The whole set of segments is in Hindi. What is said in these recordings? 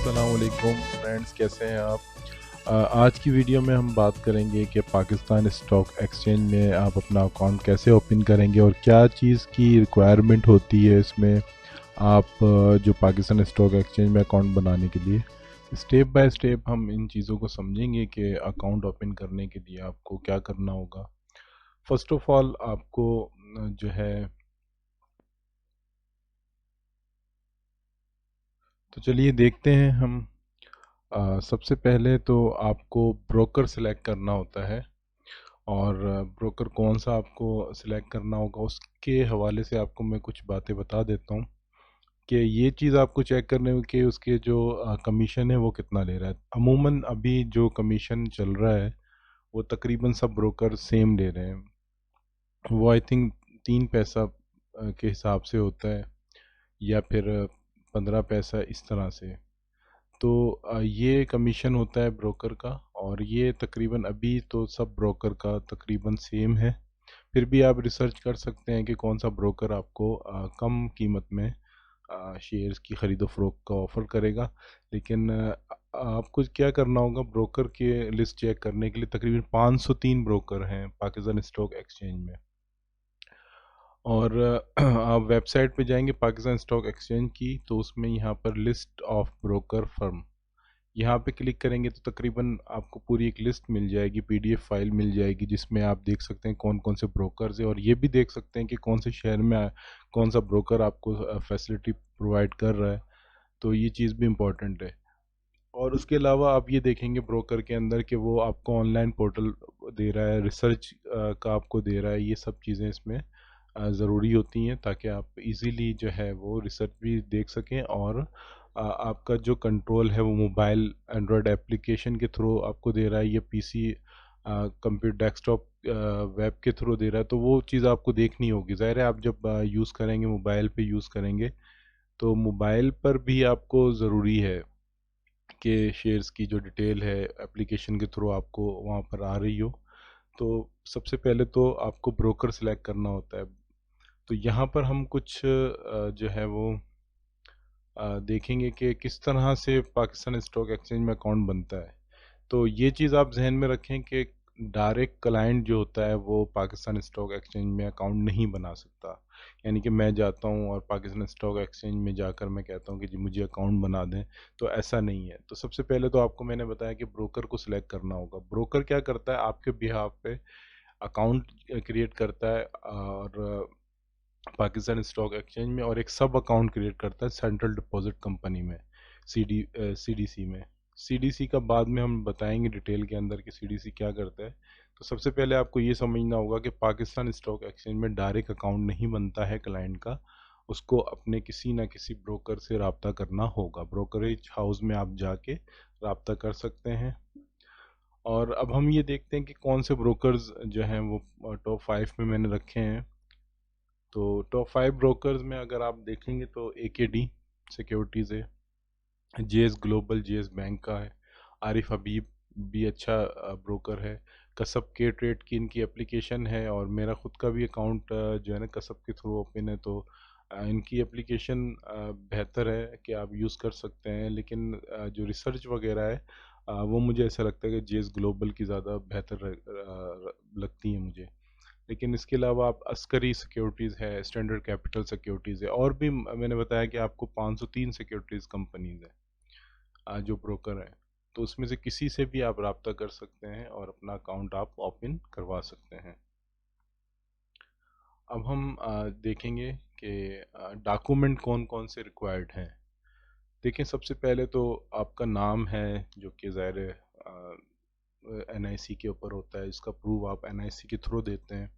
अस्सलाम वालेकुम फ्रेंड्स, कैसे हैं आप। आज की वीडियो में हम बात करेंगे कि पाकिस्तान स्टॉक एक्सचेंज में आप अपना अकाउंट कैसे ओपन करेंगे और क्या चीज़ की रिक्वायरमेंट होती है इसमें आप जो पाकिस्तान स्टॉक एक्सचेंज में अकाउंट बनाने के लिए। स्टेप बाय स्टेप हम इन चीज़ों को समझेंगे कि अकाउंट ओपन करने के लिए आपको क्या करना होगा। फ़र्स्ट ऑफ़ ऑल आपको जो है, तो चलिए देखते हैं हम। सबसे पहले तो आपको ब्रोकर सिलेक्ट करना होता है और ब्रोकर कौन सा आपको सिलेक्ट करना होगा उसके हवाले से आपको मैं कुछ बातें बता देता हूँ कि ये चीज़ आपको चेक करने में कि उसके जो कमीशन है वो कितना ले रहा है। अमूमन अभी जो कमीशन चल रहा है वो तकरीबन सब ब्रोकर सेम ले रहे हैं। वो आई थिंक 3 पैसा के हिसाब से होता है या फिर 15 पैसा इस तरह से। तो ये कमीशन होता है ब्रोकर का और ये तकरीबन अभी तो सब ब्रोकर का तकरीबन सेम है। फिर भी आप रिसर्च कर सकते हैं कि कौन सा ब्रोकर आपको कम कीमत में शेयर्स की ख़रीदो फरोख्त का ऑफ़र करेगा। लेकिन आपको क्या करना होगा, ब्रोकर के लिस्ट चेक करने के लिए तकरीबन 503 ब्रोकर हैं पाकिस्तान स्टॉक एक्सचेंज में। और आप वेबसाइट पे जाएंगे पाकिस्तान स्टॉक एक्सचेंज की, तो उसमें यहाँ पर लिस्ट ऑफ ब्रोकर फर्म, यहाँ पे क्लिक करेंगे तो तकरीबन आपको पूरी एक लिस्ट मिल जाएगी, पीडीएफ फाइल मिल जाएगी जिसमें आप देख सकते हैं कौन कौन से ब्रोकर्स हैं और ये भी देख सकते हैं कि कौन से शहर में कौन सा ब्रोकर आपको फैसिलिटी प्रोवाइड कर रहा है। तो ये चीज़ भी इम्पोर्टेंट है। और उसके अलावा आप ये देखेंगे ब्रोकर के अंदर कि वो आपको ऑनलाइन पोर्टल दे रहा है, रिसर्च का आपको दे रहा है। ये सब चीज़ें इसमें ज़रूरी होती हैं ताकि आप इजीली जो है वो रिसर्च भी देख सकें और आपका जो कंट्रोल है वो मोबाइल एंड्रॉयड एप्लीकेशन के थ्रू आपको दे रहा है या पीसी कंप्यूटर डेस्कटॉप वेब के थ्रू दे रहा है। तो वो चीज़ आपको देखनी होगी। ज़ाहिर है आप जब यूज़ करेंगे, मोबाइल पे यूज़ करेंगे, तो मोबाइल पर भी आपको ज़रूरी है कि शेयर्स की जो डिटेल है एप्लीकेशन के थ्रू आपको वहाँ पर आ रही हो। तो सबसे पहले तो आपको ब्रोकर सिलेक्ट करना होता है। तो यहाँ पर हम कुछ जो है वो देखेंगे कि किस तरह से पाकिस्तान स्टॉक एक्सचेंज में अकाउंट बनता है। तो ये चीज़ आप जहन में रखें कि डायरेक्ट क्लाइंट जो होता है वो पाकिस्तान स्टॉक एक्सचेंज में अकाउंट नहीं बना सकता। यानी कि मैं जाता हूँ और पाकिस्तान स्टॉक एक्सचेंज में जाकर मैं कहता हूँ कि जी मुझे अकाउंट बना दें, तो ऐसा नहीं है। तो सबसे पहले तो आपको मैंने बताया कि ब्रोकर को सिलेक्ट करना होगा। ब्रोकर क्या करता है, आपके बिहाफ पे अकाउंट क्रिएट करता है और पाकिस्तान स्टॉक एक्सचेंज में, और एक सब अकाउंट क्रिएट करता है सेंट्रल डिपॉजिट कंपनी में, सीडीसी में। सीडीसी का बाद में हम बताएंगे डिटेल के अंदर कि सीडीसी क्या करता है। तो सबसे पहले आपको ये समझना होगा कि पाकिस्तान स्टॉक एक्सचेंज में डायरेक्ट अकाउंट नहीं बनता है क्लाइंट का। उसको अपने किसी ना किसी ब्रोकर से रब्ता करना होगा। ब्रोकरेज हाउस में आप जाके रब्ता कर सकते हैं। और अब हम ये देखते हैं कि कौन से ब्रोकर्स जो हैं वो टॉप 5 में मैंने रखे हैं। तो टॉप 5 ब्रोकर्स में अगर आप देखेंगे तो एकेडी सिक्योरिटीज़ है, जेएस ग्लोबल, जेएस बैंक का है, आरिफ हबीब भी अच्छा ब्रोकर है, कसब के ट्रेड की इनकी एप्लीकेशन है और मेरा ख़ुद का भी अकाउंट जो है ना कसब के थ्रू ओपन है। तो इनकी एप्लीकेशन बेहतर है कि आप यूज़ कर सकते हैं। लेकिन जो रिसर्च वगैरह है वो मुझे ऐसा लगता है कि जेएस ग्लोबल की ज़्यादा बेहतर लगती है मुझे। लेकिन इसके अलावा आप अस्करी सिक्योरिटीज़ है, स्टैंडर्ड कैपिटल सिक्योरिटीज़ है, और भी मैंने बताया कि आपको 503 सिक्योरिटीज़ कंपनीज है जो ब्रोकर हैं। तो उसमें से किसी से भी आप रब्ता कर सकते हैं और अपना अकाउंट आप ओपन करवा सकते हैं। अब हम देखेंगे कि डॉक्यूमेंट कौन कौन से रिक्वायर्ड हैं। देखें, सबसे पहले तो आपका नाम है जो कि ज़ाहिर एनआईसी के ऊपर होता है। इसका प्रूफ आप एनआईसी के थ्रू देते हैं।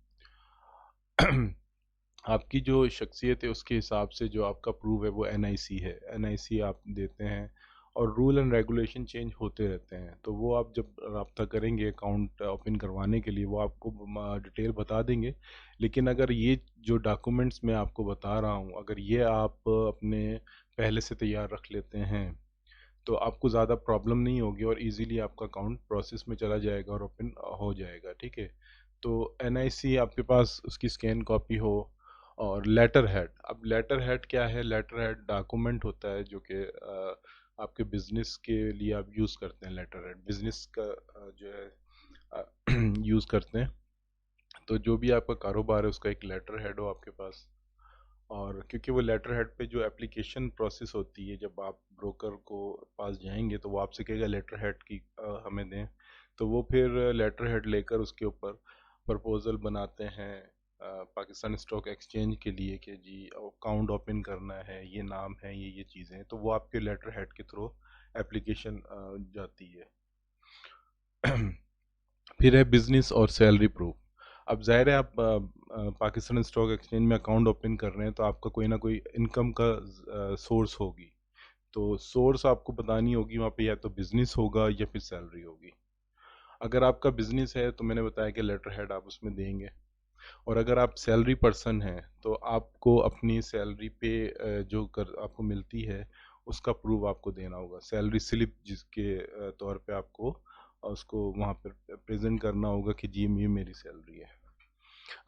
आपकी जो शख्सियत है उसके हिसाब से जो आपका प्रूफ है वो एनआईसी है, एनआईसी आप देते हैं। और रूल एंड रेगुलेशन चेंज होते रहते हैं, तो वो आप जब रब्ता करेंगे अकाउंट ओपन करवाने के लिए वो आपको डिटेल बता देंगे। लेकिन अगर ये जो डॉक्यूमेंट्स मैं आपको बता रहा हूँ अगर ये आप अपने पहले से तैयार रख लेते हैं तो आपको ज़्यादा प्रॉब्लम नहीं होगी और इजीली आपका अकाउंट प्रोसेस में चला जाएगा और ओपन हो जाएगा। ठीक है। तो एनआईसी आपके पास उसकी स्कैन कॉपी हो। और लेटर हेड, अब लेटर हेड क्या है, लेटर हेड डॉक्यूमेंट होता है जो कि आपके बिजनेस के लिए आप यूज़ करते हैं लेटर हेड, बिजनेस का जो है यूज़ करते हैं। तो जो भी आपका कारोबार है उसका एक लेटर हेड हो आपके पास। और क्योंकि वो लेटर हेड पे जो एप्लीकेशन प्रोसेस होती है, जब आप ब्रोकर को पास जाएंगे तो वो आपसे कहेगा लेटर हेड की हमें दें। तो वो फिर लेटर हेड लेकर उसके ऊपर प्रपोजल बनाते हैं पाकिस्तान स्टॉक एक्सचेंज के लिए कि जी अकाउंट ओपन करना है, ये नाम है, ये चीज़ें हैं, तो वो आपके लेटर हेड के थ्रू एप्लीकेशन जाती है। फिर है बिजनेस और सैलरी प्रूफ। अब जाहिर है आप पाकिस्तान स्टॉक एक्सचेंज में अकाउंट ओपन कर रहे हैं तो आपका कोई ना कोई इनकम का सोर्स होगी। तो सोर्स आपको बतानी होगी वहाँ पे, या तो बिजनेस होगा या फिर सैलरी होगी। अगर आपका बिजनेस है तो मैंने बताया कि लेटर हेड आप उसमें देंगे। और अगर आप सैलरी पर्सन हैं तो आपको अपनी सैलरी पे जो कर आपको मिलती है उसका प्रूफ आपको देना होगा, सैलरी स्लिप जिसके तौर पे आपको उसको वहाँ पर प्रेजेंट करना होगा कि जी ये मेरी सैलरी है।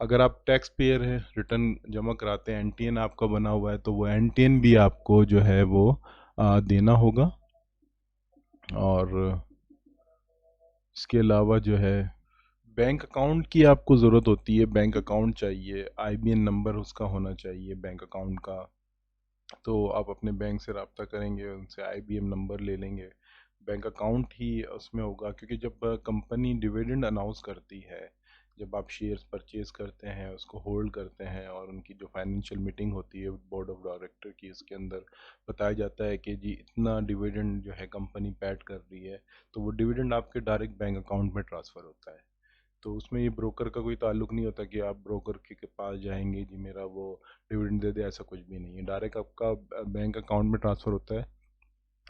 अगर आप टैक्स पेयर हैं, रिटर्न जमा कराते हैं, एनटीएन आपका बना हुआ है, तो वो एनटीएन भी आपको जो है वो देना होगा। और इसके अलावा जो है बैंक अकाउंट की आपको ज़रूरत होती है, बैंक अकाउंट चाहिए, आईबीएन नंबर उसका होना चाहिए बैंक अकाउंट का। तो आप अपने बैंक से रब्ता करेंगे, उनसे आईबीएम नंबर ले लेंगे, बैंक अकाउंट ही उसमें होगा। क्योंकि जब कंपनी डिविडेंड अनाउंस करती है, जब आप शेयर्स परचेज करते हैं, उसको होल्ड करते हैं, और उनकी जो फाइनेंशियल मीटिंग होती है बोर्ड ऑफ डायरेक्टर की, उसके अंदर बताया जाता है कि जी इतना डिविडेंड जो है कंपनी पेड कर रही है, तो वो डिविडेंड आपके डायरेक्ट बैंक अकाउंट में ट्रांसफ़र होता है। तो उसमें ये ब्रोकर का कोई ताल्लुक नहीं होता कि आप ब्रोकर के पास जाएंगे जी मेरा वो डिविडेंड दे दे, ऐसा कुछ भी नहीं है, डायरेक्ट आपका बैंक अकाउंट में ट्रांसफ़र होता है।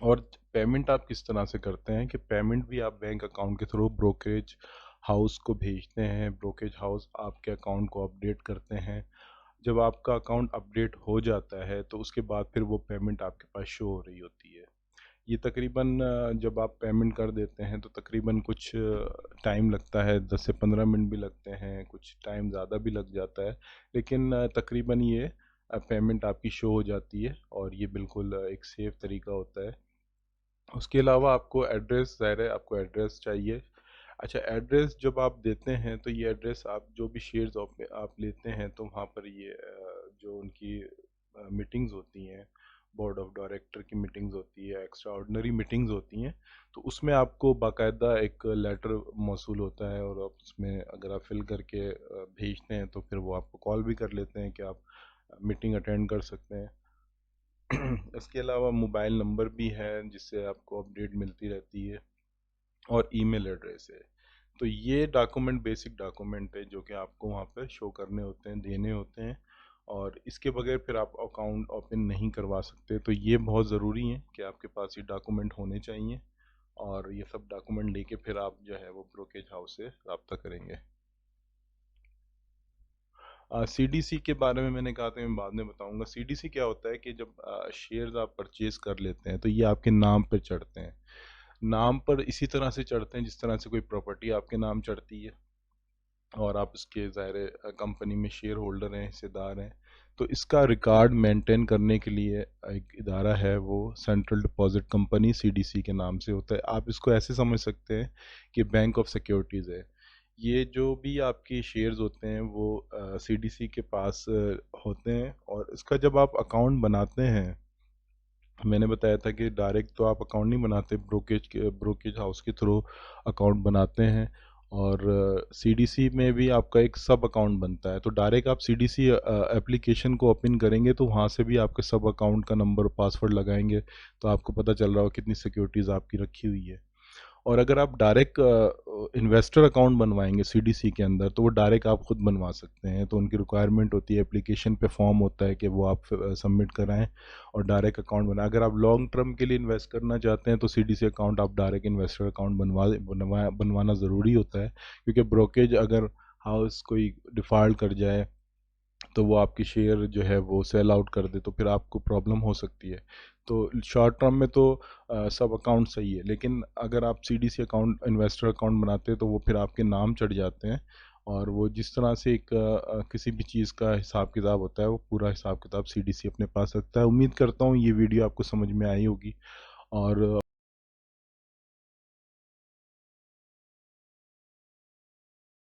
और पेमेंट आप किस तरह से करते हैं कि पेमेंट भी आप बैंक अकाउंट के थ्रू ब्रोकरेज हाउस को भेजते हैं, ब्रोकरेज हाउस आपके अकाउंट को अपडेट करते हैं। जब आपका अकाउंट अपडेट हो जाता है तो उसके बाद फिर वो पेमेंट आपके पास शो हो रही होती है। ये तकरीबन जब आप पेमेंट कर देते हैं तो तकरीबन कुछ टाइम लगता है, 10 से 15 मिनट भी लगते हैं, कुछ टाइम ज़्यादा भी लग जाता है, लेकिन तकरीबन ये पेमेंट आपकी शो हो जाती है, और ये बिल्कुल एक सेफ तरीका होता है। उसके अलावा आपको एड्रेस, ज़ाहिर है आपको एड्रेस चाहिए। अच्छा, एड्रेस जब आप देते हैं तो ये एड्रेस आप जो भी शेयर्स आप लेते हैं तो वहाँ पर ये जो उनकी मीटिंग्स होती हैं, बोर्ड ऑफ डायरेक्टर की मीटिंग्स होती है, एक्स्ट्रा ऑर्डिनरी मीटिंग्स होती हैं, तो उसमें आपको बाकायदा एक लेटर मौसूल होता है, और आप उसमें अगर आप फिल करके भेजते हैं तो फिर वो आपको कॉल भी कर लेते हैं कि आप मीटिंग अटेंड कर सकते हैं। इसके अलावा मोबाइल नंबर भी है जिससे आपको अपडेट मिलती रहती है, और ईमेल एड्रेस है। तो ये डॉक्यूमेंट बेसिक डॉक्यूमेंट है जो कि आपको वहाँ पे शो करने होते हैं, देने होते हैं, और इसके बगैर फिर आप अकाउंट ओपन नहीं करवा सकते। तो ये बहुत ज़रूरी है कि आपके पास ये डॉक्यूमेंट होने चाहिए, और ये सब डॉक्यूमेंट लेके फिर आप जो है वो ब्रोकेज हाउस से रब्ता करेंगे। सीडीसी के बारे में मैंने कहा था, मैं बाद में बताऊंगा। सीडीसी क्या होता है कि जब शेयर्स आप परचेज कर लेते हैं तो ये आपके नाम पर चढ़ते हैं। नाम पर इसी तरह से चढ़ते हैं जिस तरह से कोई प्रॉपर्टी आपके नाम चढ़ती है, और आप इसके ज़ाहिर कंपनी में शेयर होल्डर हैं, हिस्सेदार हैं। तो इसका रिकॉर्ड मेंटेन करने के लिए एक इदारा है, वो सेंट्रल डिपॉजिट कंपनी सीडीसी के नाम से होता है। आप इसको ऐसे समझ सकते हैं कि बैंक ऑफ सिक्योरिटीज़ है। ये जो भी आपके शेयर्स होते हैं वो सीडीसी के पास होते हैं, और इसका जब आप अकाउंट बनाते हैं, मैंने बताया था कि डायरेक्ट तो आप अकाउंट नहीं बनाते, ब्रोकेज हाउस के थ्रू अकाउंट बनाते हैं। और सीडीसी में भी आपका एक सब अकाउंट बनता है, तो डायरेक्ट आप सीडीसी एप्लीकेशन को ओपन करेंगे तो वहाँ से भी आपके सब अकाउंट का नंबर पासवर्ड लगाएंगे, तो आपको पता चल रहा हो कितनी सिक्योरिटीज़ आपकी रखी हुई है। और अगर आप डायरेक्ट इन्वेस्टर अकाउंट बनवाएंगे सीडीसी के अंदर तो वो डायरेक्ट आप खुद बनवा सकते हैं। तो उनकी रिक्वायरमेंट होती है, एप्लीकेशन पे फॉर्म होता है कि वो आप सबमिट कराएं और डायरेक्ट अकाउंट बनाएं। अगर आप लॉन्ग टर्म के लिए इन्वेस्ट करना चाहते हैं तो सीडीसी अकाउंट आप डायरेक्ट इन्वेस्टर अकाउंट बनवाना ज़रूरी होता है, क्योंकि ब्रोकेज अगर हाउस कोई डिफ़ॉल्ट कर जाए तो वो आपकी शेयर जो है वो सेल आउट कर दे तो फिर आपको प्रॉब्लम हो सकती है। तो शॉर्ट टर्म में तो सब अकाउंट सही है, लेकिन अगर आप सीडीसी अकाउंट इन्वेस्टर अकाउंट बनाते हैं तो वो फिर आपके नाम चढ़ जाते हैं, और वो जिस तरह से एक किसी भी चीज़ का हिसाब किताब होता है वो पूरा हिसाब किताब सीडीसी अपने पास रखता है। उम्मीद करता हूँ ये वीडियो आपको समझ में आई होगी, और